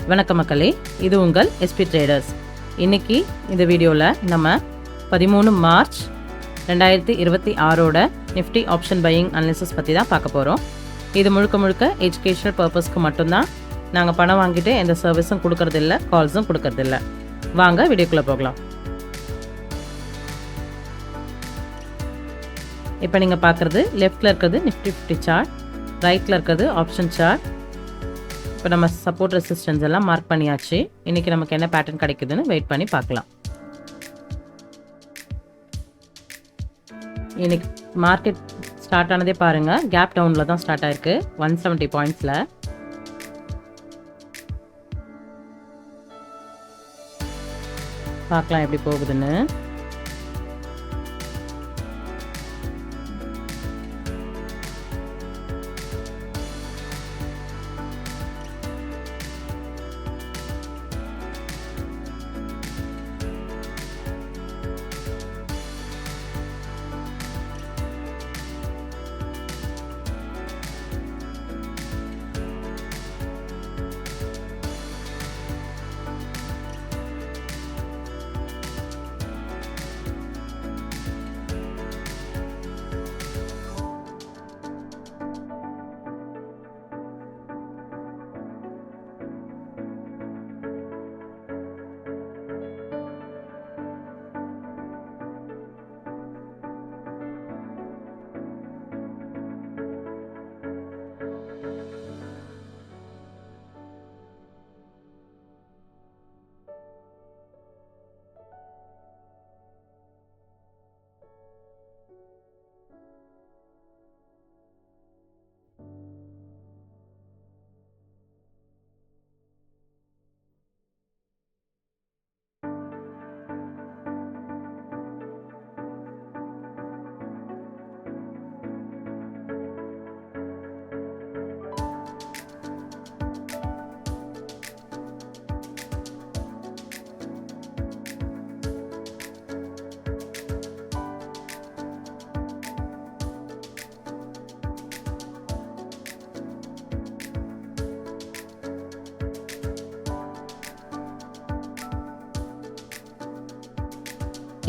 வணக்கம் மக்களே, இது உங்கள் எஸ்பி ட்ரேடர்ஸ். இன்னைக்கு இந்த வீடியோவில் நம்ம 13 March 2026 Nifty option buying analysis பற்றி தான் பார்க்க போகிறோம். இது முழுக்க எஜுகேஷனல் பர்பஸ்க்கு மட்டும்தான். நாங்கள் பணம் வாங்கிட்டு எந்த சர்வீஸும் கொடுக்கறதில்ல, கால்ஸும் கொடுக்கறதில்ல. வாங்க வீடியோக்குள்ளே போகலாம். இப்போ நீங்கள் பார்க்குறது லெஃப்டில் இருக்கிறது நிஃப்டி 50 சார்ட், ரைட்டில் இருக்கிறது ஆப்ஷன் சார்ட். இப்போ நம்ம சப்போர்ட் ரெசிஸ்டன்ஸ் எல்லாம் மார்க் பண்ணியாச்சு. இன்றைக்கி நமக்கு என்ன பேட்டர்ன் கிடைக்குதுன்னு வெயிட் பண்ணி பார்க்கலாம். இன்னைக்கு மார்க்கெட் ஸ்டார்ட் ஆனதே பாருங்கள், கேப் டவுனில் தான் ஸ்டார்ட் ஆயிருக்கு 170 பாயிண்ட்ஸில். பார்க்கலாம் எப்படி போகுதுன்னு.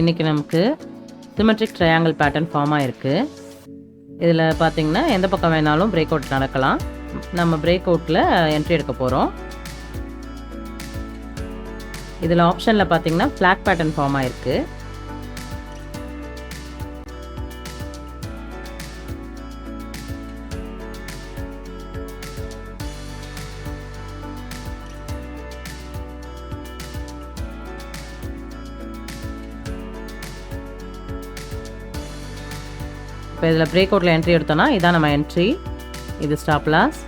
இன்றைக்கி நமக்கு சிமெட்ரிக் ட்ரையாங்கிள் பேட்டர்ன் ஃபார்ம் ஆகிருக்கு. இதில் பார்த்திங்கன்னா எந்த பக்கம் வேணாலும் பிரேக் அவுட் நடக்கலாம். நம்ம பிரேக் அவுட்டில் என்ட்ரி எடுக்க போகிறோம். இதில் ஆப்ஷனில் பார்த்திங்கன்னா ஃப்ளாக் பேட்டர்ன் ஃபார்ம் ஆகிருக்கு. இப்போ இதில் பிரேக் அவுட்டில் என்ட்ரி எடுத்தோன்னா இதான் நம்ம என்ட்ரி, இது ஸ்டாப் லாஸ்.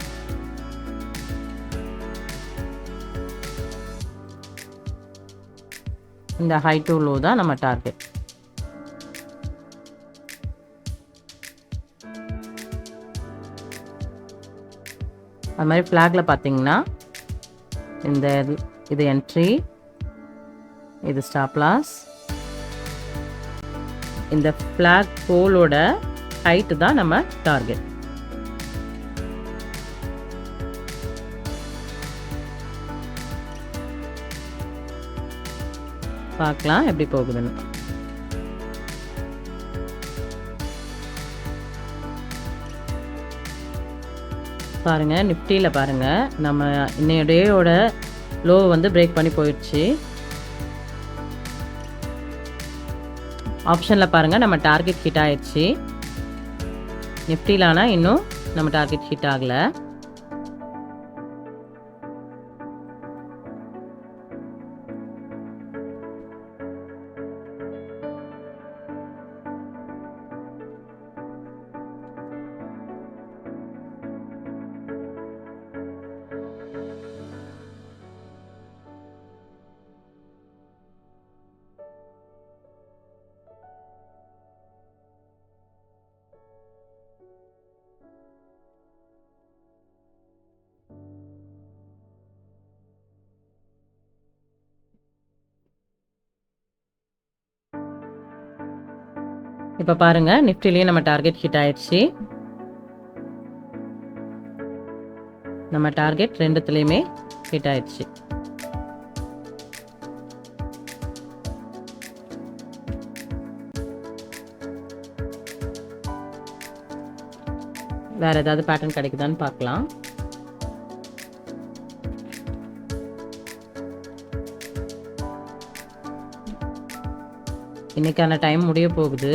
இந்த ஹை டு லோ தான் நம்ம டார்கெட். அது மாதிரி ஃப்ளாகில் பார்த்தீங்கன்னா இது என்ட்ரி, இது ஸ்டாப் லாஸ். இந்த ஃப்ளாக் போலோட ஹைட் தான் நம்ம டார்கெட். பார்க்கலாம் எப்படி போகுதுன்னு. பாருங்க, நிஃப்டியில் பாருங்க, நம்ம இன்னைய டேயோட லோ வந்து பிரேக் பண்ணி போயிடுச்சு. ஆப்ஷனில் பாருங்கள் நம்ம டார்கெட் ஹிட் ஆயிடுச்சு. நிஃப்டியில் ஆனால் இன்னும் நம்ம டார்கெட் ஹிட் ஆகலை. இப்போ பாருங்க, நிஃப்டிலேயே நம்ம டார்கெட் ஹிட் ஆயிடுச்சு. நம்ம டார்கெட் ரெண்டுத்துலேயுமே ஹிட் ஆயிடுச்சு. வேறு ஏதாவது பேட்டர்ன் கிடைக்குதான்னு பார்க்கலாம். இன்றைக்கான டைம் முடிய போகுது.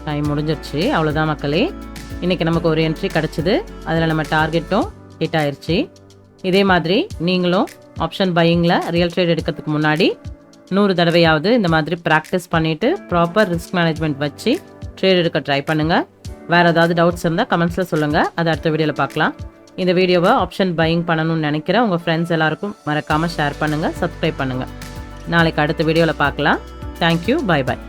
டைம் முடிஞ்சிருச்சு. அவ்வளோதான் மக்களே. இன்றைக்கி நமக்கு ஒரு என்ட்ரி கிடச்சிது. அதில் நம்ம டார்கெட்டும் ஹிட் ஆயிடுச்சு. இதே மாதிரி நீங்களும் ஆப்ஷன் பையிங்கில் ரியல் ட்ரேட் எடுக்கிறதுக்கு முன்னாடி 100 தடவையாவது இந்த மாதிரி ப்ராக்டிஸ் பண்ணிவிட்டு ப்ராப்பர் ரிஸ்க் மேனேஜ்மெண்ட் வச்சு ட்ரேட் எடுக்க ட்ரை பண்ணுங்கள். வேறு ஏதாவது டவுட்ஸ் இருந்தால் கமெண்ட்ஸில் சொல்லுங்கள். அதை அடுத்த வீடியோவில் பார்க்கலாம். இந்த வீடியோவை ஆப்ஷன் பையிங் பண்ணணும்னு நினைக்கிற உங்கள் ஃப்ரெண்ட்ஸ் எல்லாருக்கும் மறக்காமல் ஷேர் பண்ணுங்கள், சப்ஸ்கிரைப் பண்ணுங்கள். நாளைக்கு அடுத்த வீடியோவில் பார்க்கலாம். தேங்க்யூ. Bye bye.